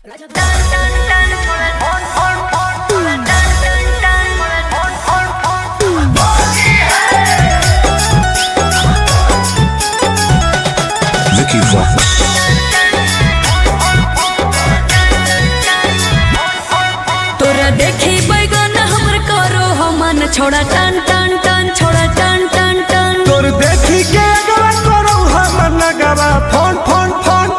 Vicky Vox. तोरा देखी बैगन हमर करो हमन छोड़ा टन टन टन छोड़ा टन टन टन तोर देखी के अगवा करो हमन लगवा phone phone phone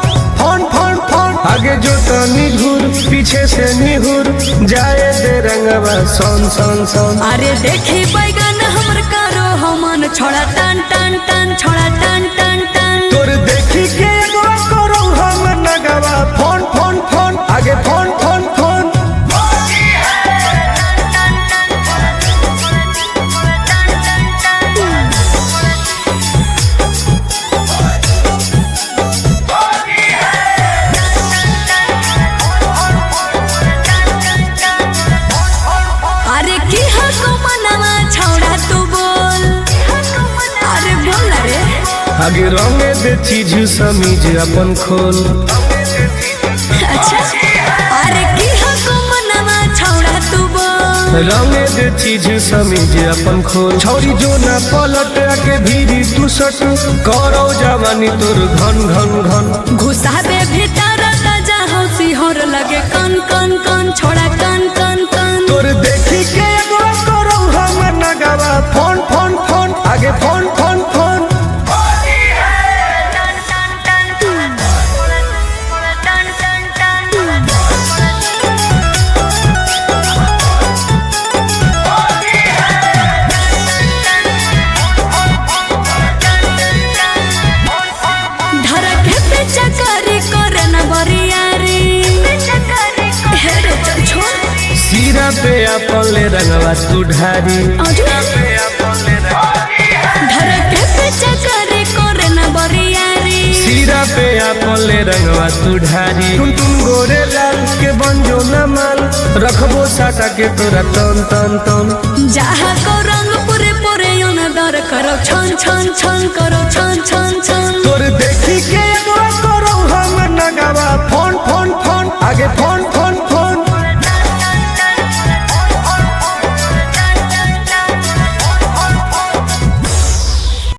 phone phone phone आगे जो तनी घूर पीछे से निहुर जाए दे रंगवा सोन सोन सोन। अरे देखी बैगन हमर करो हमन छोड़ा टन टन टन छोड़ा टन टन टन तोर देखी के अगवा करो हमन लगवा फोन फोन फोन आगे फोन फोन फोन। अरे की हको मनवा छोड़ा तू बोल अरे बोल रे आगे रंगे दे चीज समीज अपन खोल। अच्छा अरे की हको मनवा छोड़ा तू बोल रंगे दे चीज समीज अपन खोल। छौरी जो ना पलट के भीरी तू सट करो जवानी तोर घन घन घन घुसाबे भीतर ताजा हौसी होर लगे कन कन कन छोड़ा कन कन कन तोर देखी के अगवा करो हम नगवा फोन फोन फोन आगे फोन फोन फोन। धरके पे चकरी करे न बरियारी हे रे चल छोड़ सीरा पे अपन ले रंगवा तू ढारी। धरके पे चकरी करे न बरियारी सीरा पे अपन ले रंगवा तू ढारी। तुम गोरे लाल के बंजो न माल रखबो साटा के तोरा तन तन तन। जहाँ को रंग पूरे पूरे योन दर करो छन छन छन करो छन छन छन तोर देखी के